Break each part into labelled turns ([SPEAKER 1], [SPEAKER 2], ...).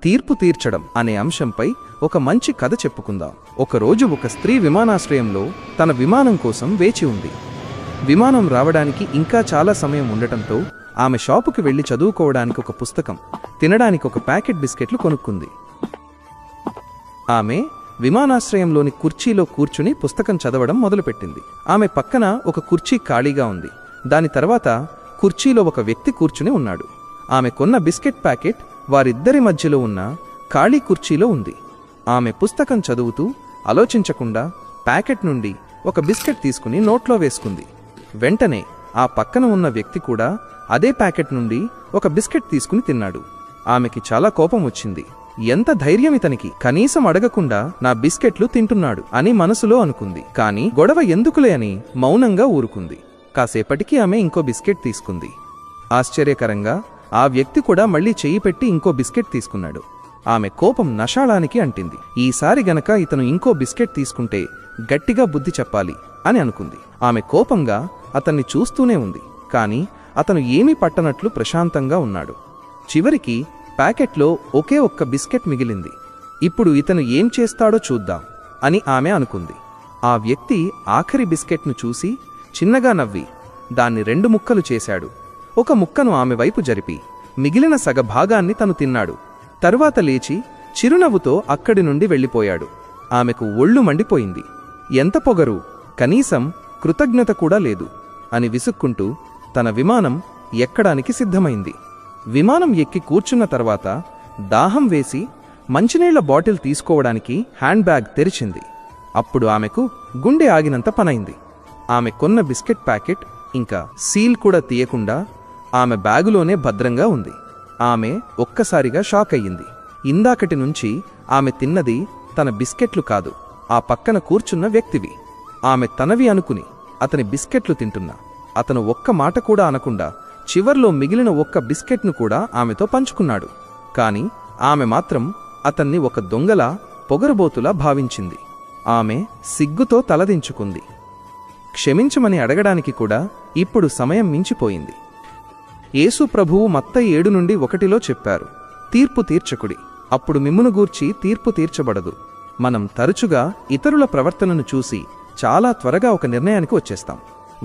[SPEAKER 1] తీర్పు తీర్చడం అనే అంశంపై ఒక మంచి కథ చెప్పుకుందాం. ఒకరోజు ఒక స్త్రీ విమానాశ్రయంలో తన విమానం కోసం వేచి ఉంది. విమానం రావడానికి ఇంకా చాలా సమయం ఉండటంతో ఆమె షాపుకి వెళ్లి చదువుకోవడానికి ఒక పుస్తకం, తినడానికి ఒక ప్యాకెట్ బిస్కెట్లు కొనుక్కుంది. ఆమె విమానాశ్రయంలోని కుర్చీలో కూర్చుని పుస్తకం చదవడం మొదలుపెట్టింది. ఆమె పక్కన ఒక కుర్చీ ఖాళీగా ఉంది. దాని తర్వాత కుర్చీలో ఒక వ్యక్తి కూర్చుని ఉన్నాడు. ఆమె కొన్న బిస్కెట్ ప్యాకెట్ వారిద్దరి మధ్యలో ఉన్న ఖాళీ కుర్చీలో ఉంది. ఆమె పుస్తకం చదువుతూ ఆలోచించకుండా ప్యాకెట్ నుండి ఒక బిస్కెట్ తీసుకుని నోట్లో వేసుకుంది. వెంటనే ఆ పక్కన ఉన్న వ్యక్తి కూడా అదే ప్యాకెట్ నుండి ఒక బిస్కెట్ తీసుకుని తిన్నాడు. ఆమెకి చాలా కోపం వచ్చింది. ఎంత ధైర్యం ఇతనికి, కనీసం అడగకుండా నా బిస్కెట్లు తింటున్నాడు అని మనసులో అనుకుంది. కాని గొడవ ఎందుకులే అని మౌనంగా ఊరుకుంది. కాసేపటికి ఆమె ఇంకో బిస్కెట్ తీసుకుంది. ఆశ్చర్యకరంగా ఆ వ్యక్తి కూడా మళ్లీ చెయ్యి పెట్టి ఇంకో బిస్కెట్ తీసుకున్నాడు. ఆమె కోపం నషాళానికి అంటింది. ఈసారి గనక ఇతను ఇంకో బిస్కెట్ తీసుకుంటే గట్టిగా బుద్ధి చెప్పాలి అని అనుకుంది. ఆమె కోపంగా అతన్ని చూస్తూనే ఉంది. కాని అతను ఏమీ పట్టనట్లు ప్రశాంతంగా ఉన్నాడు. చివరికి ప్యాకెట్లో ఒకే ఒక్క బిస్కెట్ మిగిలింది. ఇప్పుడు ఇతను ఏం చేస్తాడో చూద్దాం అని ఆమె అనుకుంది. ఆ వ్యక్తి ఆఖరి బిస్కెట్ను చూసి చిన్నగా నవ్వి దాన్ని 2 ముక్కలు చేశాడు. ఒక ముక్కను ఆమె వైపు జరిపి మిగిలిన సగభాగాన్ని తను తిన్నాడు. తరువాత లేచి చిరునవ్వుతో అక్కడి నుండి వెళ్ళిపోయాడు. ఆమెకు ఒళ్ళు మండిపోయింది. ఎంత పొగరు, కనీసం కృతజ్ఞత కూడా లేదు అని విసుక్కుంటూ తన విమానం ఎక్కడానికి సిద్ధమైంది. విమానం ఎక్కి కూర్చున్న తర్వాత దాహం వేసి మంచినీళ్ల బాటిల్ తీసుకోవడానికి హ్యాండ్ బ్యాగ్ తెరిచింది. అప్పుడు ఆమెకు గుండె ఆగినంత పనైంది. ఆమె కొన్న బిస్కెట్ ప్యాకెట్ ఇంకా సీల్ కూడా తీయకుండా ఆమె బ్యాగులోనే భద్రంగా ఉంది. ఆమె ఒక్కసారిగా షాక్ అయ్యింది. ఇందాకటి నుంచి ఆమె తిన్నది తన బిస్కెట్లు కాదు, ఆ పక్కన కూర్చున్న వ్యక్తివి. ఆమె తనవి అనుకుని అతని బిస్కెట్లు తింటున్నా అతను ఒక్క మాట కూడా అనకుండా చివర్లో మిగిలిన ఒక్క బిస్కెట్ను కూడా ఆమెతో పంచుకున్నాడు. కాని ఆమె మాత్రం అతన్ని ఒక దొంగలా, పొగరుబోతులా భావించింది. ఆమె సిగ్గుతో తలదించుకుంది. క్షమించమని అడగడానికి కూడా ఇప్పుడు సమయం మించిపోయింది. యేసు ప్రభువు మత్తయి 7:1 చెప్పారు, తీర్పు తీర్చకుడి, అప్పుడు మిమ్మును గూర్చి తీర్పు తీర్చబడదు. మనం తరచుగా ఇతరుల ప్రవర్తనను చూసి చాలా త్వరగా ఒక నిర్ణయానికి వచ్చేస్తాం.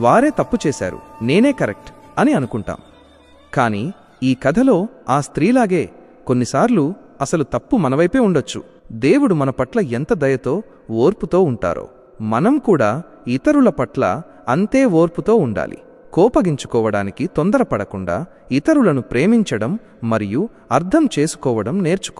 [SPEAKER 1] వారే తప్పు చేశారు, నేనే కరెక్ట్ అని అనుకుంటాం. కాని ఈ కథలో ఆ స్త్రీలాగే కొన్నిసార్లు అసలు తప్పు మనవైపే ఉండొచ్చు. దేవుడు మన పట్ల ఎంత దయతో, ఓర్పుతో ఉంటారో మనం కూడా ఇతరుల పట్ల అంతే ఓర్పుతో ఉండాలి. కోపగించుకోవడానికి తొందరపడకుండా ఇతరులను ప్రేమించడం మరియు అర్థం చేసుకోవడం నేర్చుకో.